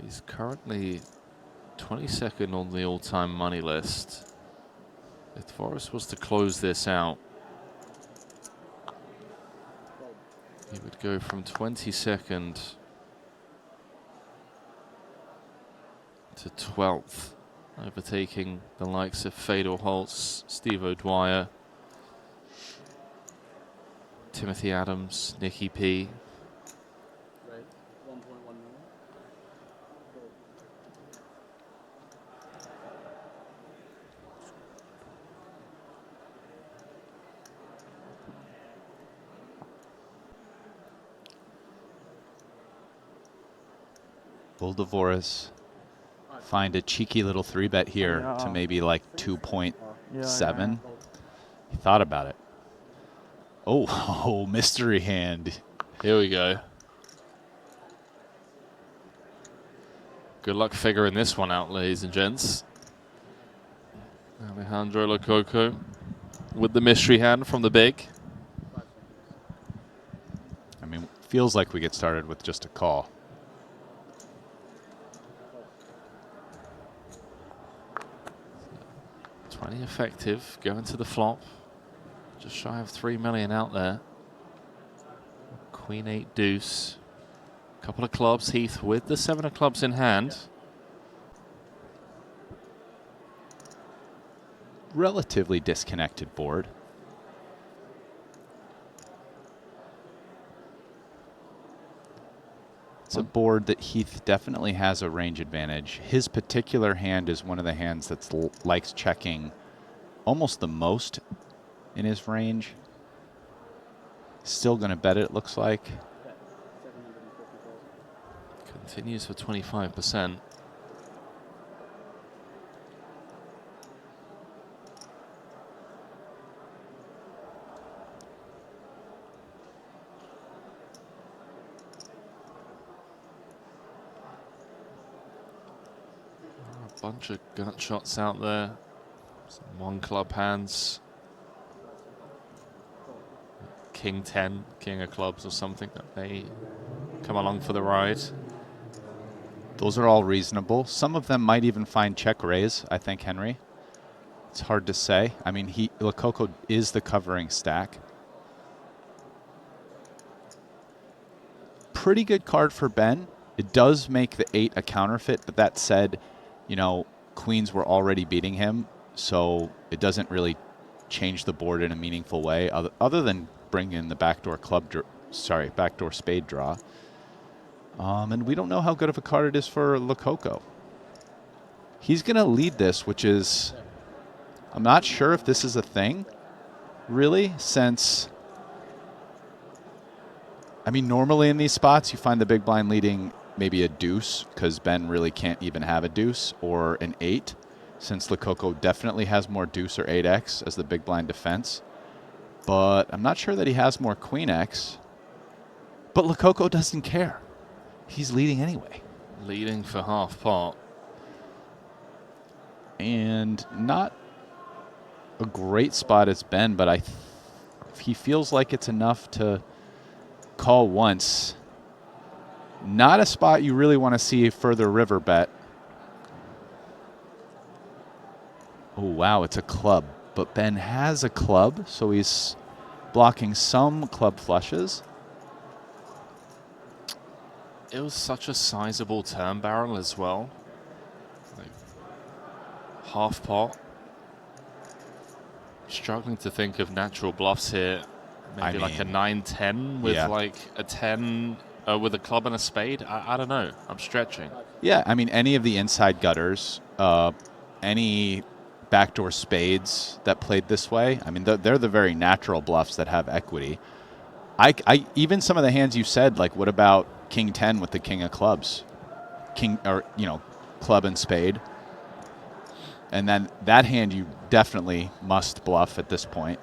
He's currently 22nd on the all-time money list. If Dvoress was to close this out, he would go from 22nd to 12th, overtaking the likes of Fedor Holtz, Steve O'Dwyer, Timothy Adams, Nicky P. Right, 1.1 million. Will Dvoress find a cheeky little 3-bet here to maybe like 2.7? He thought about it. Oh, mystery hand. Here we go. Good luck figuring this one out, ladies and gents. Alejandro Lococo with the mystery hand from the big. I mean, feels like we get started with just a call. Effective, going to the flop. Just shy of 3 million out there. Queen 8 deuce. Couple of clubs, Heath with the 7 of clubs in hand. Relatively disconnected board. It's a board that Heath definitely has a range advantage. His particular hand is one of the hands that likes checking almost the most in his range. Still going to bet it, looks like. Continues for 25%. A bunch of gut shots out there. Some 1 club hands. King 10, king of clubs or something that they come along for the ride. Those are all reasonable. Some of them might even find check raise, I think, Henry. It's hard to say. I mean, Lococo is the covering stack. Pretty good card for Ben. It does make the 8 a counterfeit, but that said, you know, queens were already beating him, so it doesn't really change the board in a meaningful way, other than bring in the backdoor backdoor spade draw. And we don't know how good of a card it is for Lococo. He's going to lead this, which is, I'm not sure if this is a thing, really, since, I mean, normally in these spots, you find the big blind leading maybe a deuce, because Ben really can't even have a deuce, or an 8, since Lococo definitely has more deuce or 8x as the big blind defense. But I'm not sure that he has more queen x. But Lococo doesn't care. He's leading anyway. Leading for half pot. And not a great spot as Ben, but he feels like it's enough to call once. Not a spot you really want to see a further river bet. Oh, wow, it's a club. But Ben has a club, so he's blocking some club flushes. It was such a sizable turn barrel as well. Like half pot. Struggling to think of natural bluffs here. Maybe like a 9-10 with like a 10 with a club and a spade. I don't know. I'm stretching. Yeah, I mean, any of the inside gutters, any backdoor spades that played this way, I mean, they're the very natural bluffs that have equity. Even some of the hands you said, like what about King 10 with the king of clubs? Club and spade. And then that hand you definitely must bluff at this point.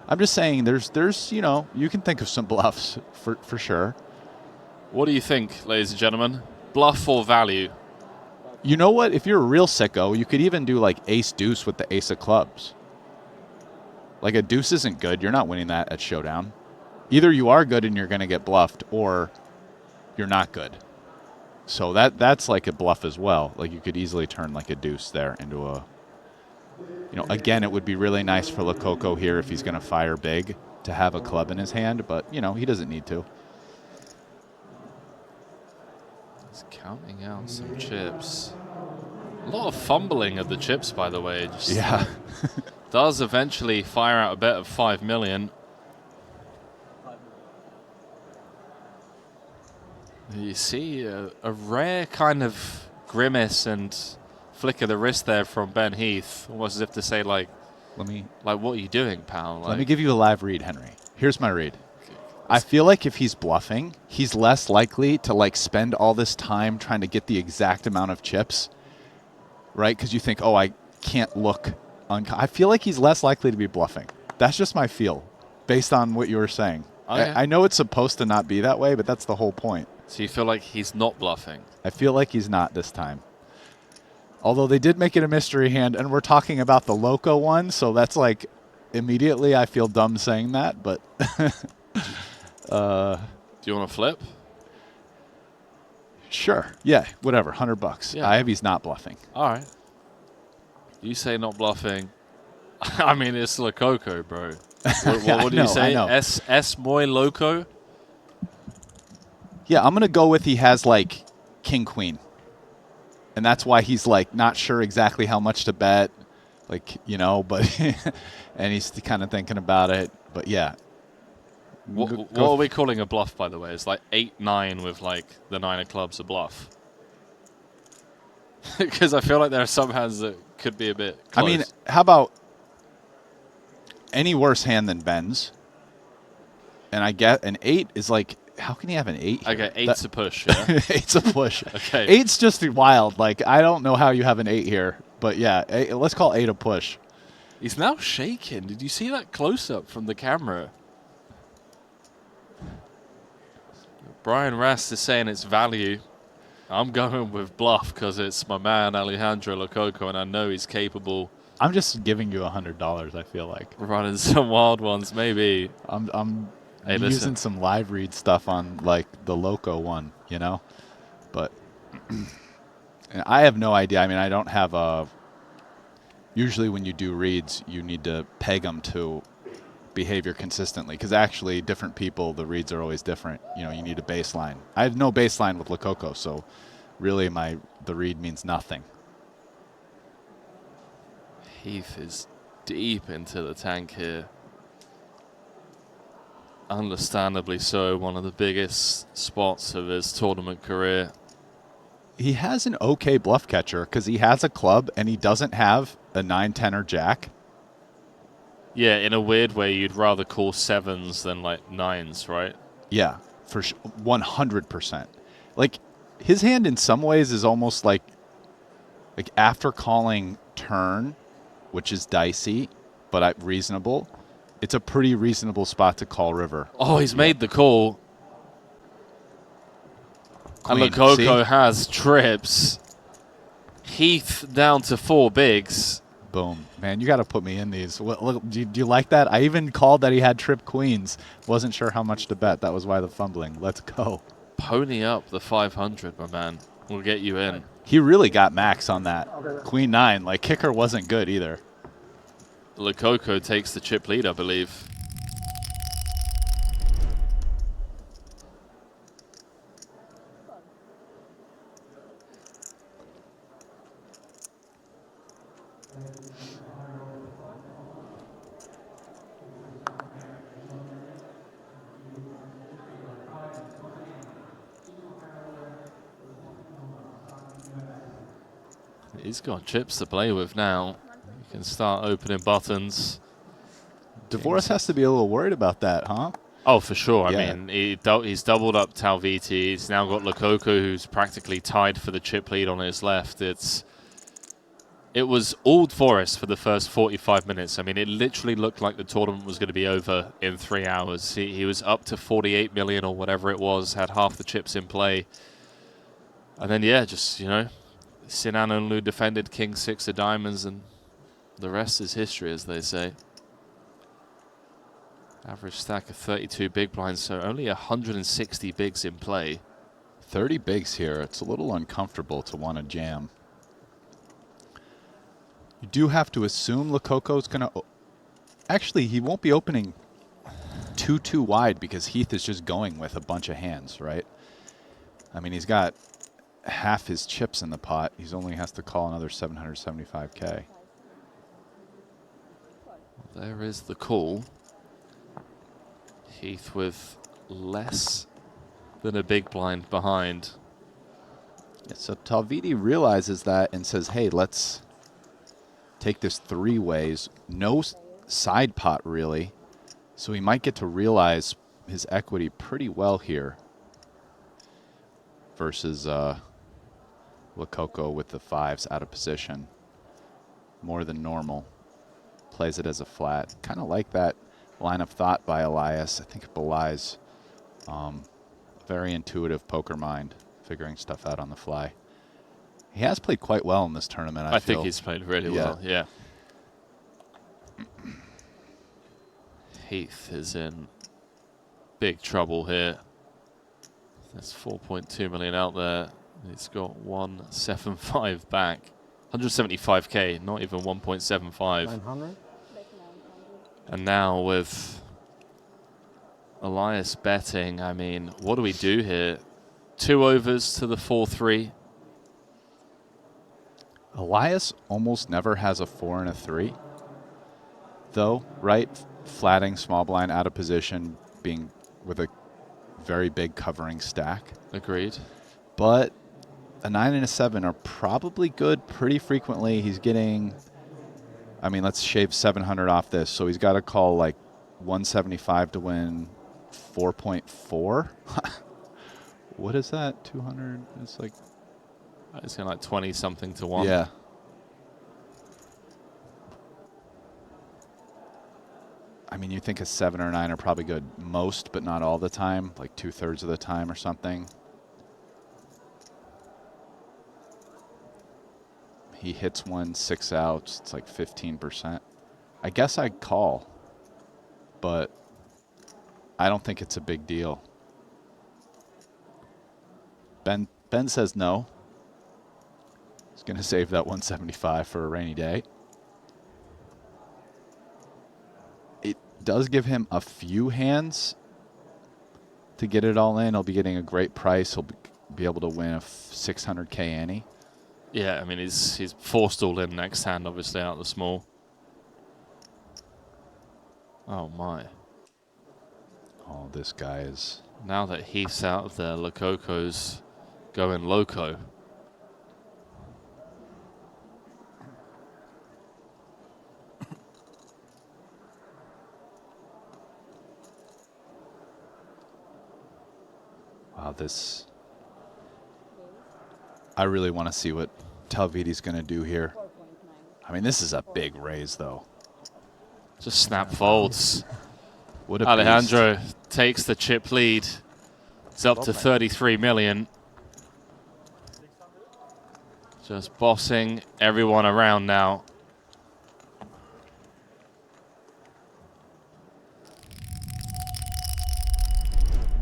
I'm just saying there's you can think of some bluffs for sure. What do you think, ladies and gentlemen? Bluff or value? You know what? If you're a real sicko, you could even do like ace deuce with the ace of clubs. Like a deuce isn't good. You're not winning that at showdown. Either you are good and you're going to get bluffed, or you're not good. So that's like a bluff as well. Like you could easily turn like a deuce there into a, you know, again, it would be really nice for Lococo here if he's going to fire big to have a club in his hand, but, you know, he doesn't need to. He's counting out some chips. A lot of fumbling of the chips, by the way. Just, Yeah. does eventually fire out a bet of 5 million. You see a rare kind of grimace and flick of the wrist there from Ben Heath, almost as if to say, like, what are you doing, pal? Like, let me give you a live read, Henry. Here's my read. I feel like if he's bluffing, he's less likely to like spend all this time trying to get the exact amount of chips, right? Because you think, oh, I can't look. I feel like he's less likely to be bluffing. That's just my feel, based on what you were saying. Oh, yeah. I know it's supposed to not be that way, but that's the whole point. So you feel like he's not bluffing? I feel like he's not this time. Although they did make it a mystery hand, and we're talking about the Loco one, so that's like immediately I feel dumb saying that, but... do you want to flip? Sure. Yeah, whatever. $100. Yeah. I have he's not bluffing. All right. You say not bluffing. I mean, it's Lococo, bro. What do you say? 𝐿𝐮𝐬𝐫𝐞𝐿 Loco? Yeah, I'm going to go with he has like king, queen. And that's why he's like not sure exactly how much to bet. Like, you know, but and he's kind of thinking about it. But yeah. What are we calling a bluff, by the way? It's like 8-9 with like the 9 of clubs a bluff. Because I feel like there are some hands that could be a bit close. I mean, how about any worse hand than Ben's? And I get an 8 is like, how can he have an 8 here? Okay, 8's a push, yeah? 8's a push. Okay. 8's just wild. Like, I don't know how you have an 8 here. But yeah, let's call 8 a push. He's now shaking. Did you see that close-up from the camera? Brian Rast is saying it's value. I'm going with bluff because it's my man Alejandro Lococo, and I know he's capable. I'm just giving you $100, I feel like. Running some wild ones, maybe. I'm Hey, using some live read stuff on like the Loco one, you know? But and I have no idea. I mean, I don't have a... Usually when you do reads, you need to peg them to behavior consistently because actually different people, the reads are always different. You know, you need a baseline. I have no baseline with Lococo, so really the read means nothing. Heath is deep into the tank here. Understandably so, one of the biggest spots of his tournament career. He has an okay bluff catcher because he has a club and he doesn't have a 9, 10, or jack. Yeah, in a weird way, you'd rather call 7s than like 9s, right? Yeah, for 100%. Like his hand in some ways is almost like after calling turn, which is dicey, but reasonable. It's a pretty reasonable spot to call river. Oh, he's made the call. Queen, and Lococo see? has trips. Heath down to 4 bigs. Boom. Man, you got to put me in these. Look, do you like that? I even called that he had trip queens. Wasn't sure how much to bet. That was why the fumbling. Let's go. Pony up the 500, my man. We'll get you in. He really got max on that. Queen 9. Like, kicker wasn't good either. Lococo takes the chip lead, I believe. He's got chips to play with now. He can start opening buttons. Dvoress has to be a little worried about that, huh? Oh, for sure. Yeah. I mean, he's doubled up Talvitie. He's now got Lococo, who's practically tied for the chip lead on his left. It was all Dvoress for the first 45 minutes. I mean, it literally looked like the tournament was going to be over in 3 hours. He was up to 48 million or whatever it was, had half the chips in play. And then, yeah, just, you know, Sinan Onlu defended King 6 of diamonds, and the rest is history, as they say. Average stack of 32 big blinds, so only 160 bigs in play. 30 bigs here. It's a little uncomfortable to want to jam. You do have to assume Lococo's going to... Actually, he won't be opening too wide because Heath is just going with a bunch of hands, right? I mean, he's got half his chips in the pot. He's only has to call another 775K. There is the call. Heath with less than a big blind behind. Yeah, so Talvitie realizes that and says, hey, let's take this 3 ways. No side pot, really. So he might get to realize his equity pretty well here versus Lococo with the 5s out of position. More than normal. Plays it as a flat. Kind of like that line of thought by Elias. I think it belies very intuitive poker mind, figuring stuff out on the fly. He has played quite well in this tournament, I feel. think he's played really well, yeah. Heath is in big trouble here. There's 4.2 million out there. He's got 175 back. 175K, not even 1.75. 900? And now with Elias betting, I mean, what do we do here? 2 overs to the 4-3. Elias almost never has a 4 and a 3, though, right? Flatting small blind out of position, being with a very big covering stack. Agreed. But a 9 and a 7 are probably good pretty frequently. He's getting, I mean, let's shave 700 off this. So he's got to call like 175 to win 4.4. What is that? 200? It's like... It's going like 20 something to 1. Yeah. I mean, you think a 7 or 9 are probably good most, but not all the time, like 2/3 of the time or something. He hits 1 6 outs. It's like 15%. I guess I'd call, but I don't think it's a big deal. Ben says no. He's going to save that 175 for a rainy day. It does give him a few hands to get it all in. He'll be getting a great price. He'll be able to win a 600K ante. Yeah, I mean, he's forced all in next hand, obviously, out of the small. Oh, my. Oh, this guy is... Now that Heath's out of there, Lococo's going loco. Wow, this... I really want to see what Talvitie's going to do here. I mean, this is a big raise, though. Just snap folds. What a Alejandro beast. takes the chip lead. It's up to 33 million. Just bossing everyone around now.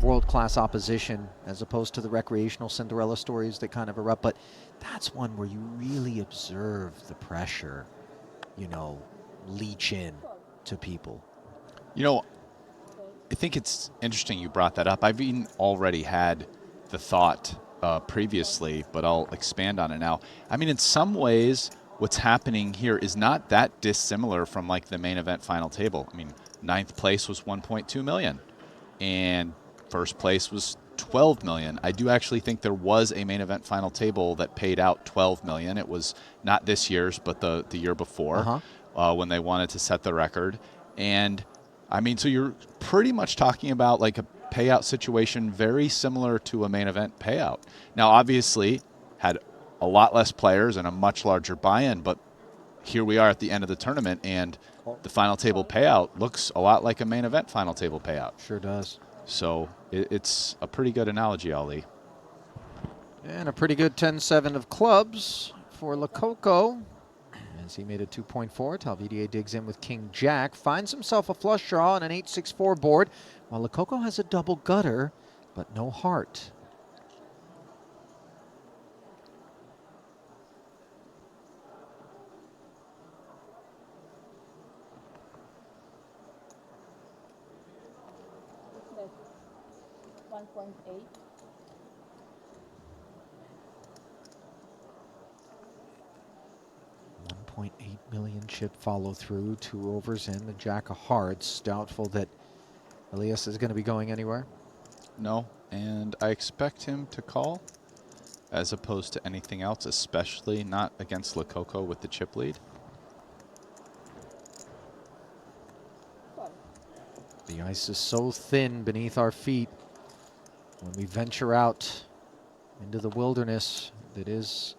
World-class opposition as opposed to the recreational Cinderella stories that kind of erupt, but that's one where you really observe the pressure, you know, leach in to people. You know, I think it's interesting you brought that up. I've even already had the thought previously, but I'll expand on it now. I mean, in some ways, what's happening here is not that dissimilar from like the main event final table. I mean, 9th place was 1.2 million, and first place was 12 million. I do actually think there was a main event final table that paid out 12 million. It was not this year's, but the year before, when they wanted to set the record. And I mean, so you're pretty much talking about like a payout situation very similar to a main event payout. Now, obviously, had a lot less players and a much larger buy-in, but here we are at the end of the tournament, and the final table payout looks a lot like a main event final table payout. Sure does. So it's a pretty good analogy, Ali. And a pretty good 10-7 of clubs for Lococo. As he made a 2.4, Talvitie digs in with King-Jack, finds himself a flush draw on an 8-6-4 board, while Lococo has a double gutter, but no heart. 1.8. 1.8 million chip follow through. 2 overs in. The jack of hearts. Doubtful that Elias is going to be going anywhere. No, and I expect him to call as opposed to anything else, especially not against Lococo with the chip lead. The ice is so thin beneath our feet when we venture out into the wilderness that is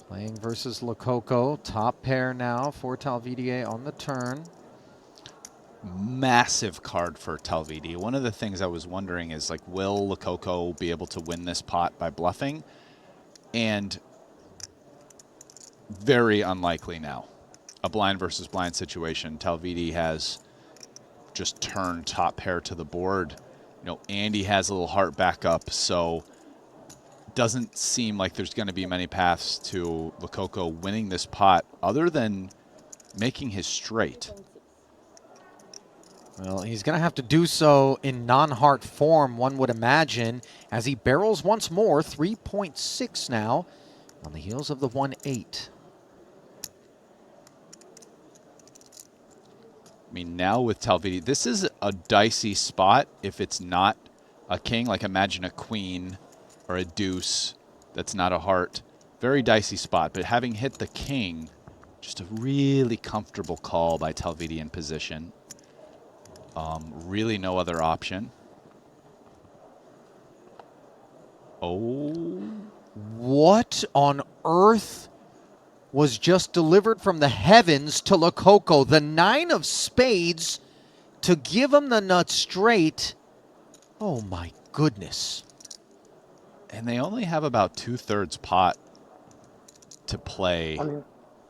playing versus Lococo. Top pair now for Talvitie on the turn. Massive card for Talvitie. One of the things I was wondering is, like, will Lococo be able to win this pot by bluffing? And very unlikely now. A blind versus blind situation. Talvitie has just turned top pair to the board. You know, Andy has a little heart backup, so doesn't seem like there's going to be many paths to Lococo winning this pot other than making his straight. Well, he's going to have to do so in non-heart form, one would imagine, as he barrels once more. 3.6 now on the heels of the 1-8. I mean, now with Talvitie, this is a dicey spot if it's not a king. Like, imagine a queen or a deuce that's not a heart. Very dicey spot, but having hit the king, just a really comfortable call by Talvitie in position. Really no other option. Oh. What on earth was just delivered from the heavens to Lococo? The 9 of spades to give him the nut straight. Oh my goodness. And they only have about 2/3 pot to play.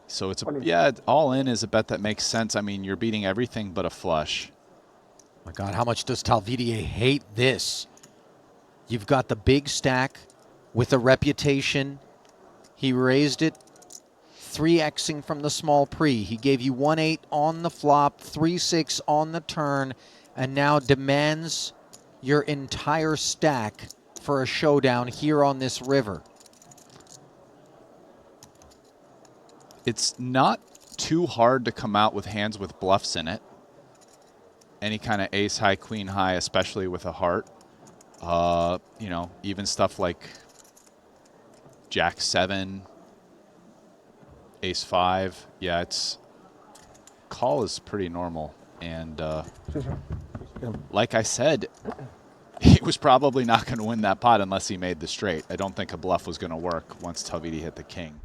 So it's a, yeah, all in is a bet that makes sense. I mean, you're beating everything but a flush. My God, how much does Talvitie hate this? You've got the big stack with a reputation. He raised it 3xing from the small pre. He gave you 1-8 on the flop, 3-6 on the turn, and now demands your entire stack for a showdown here on this river. It's not too hard to come out with hands with bluffs in it. Any kind of ace high, queen high, especially with a heart. You know, even stuff like jack 7, ace 5. Yeah, it's call is pretty normal. And like I said, he was probably not going to win that pot unless he made the straight. I don't think a bluff was going to work once Talvitie hit the king.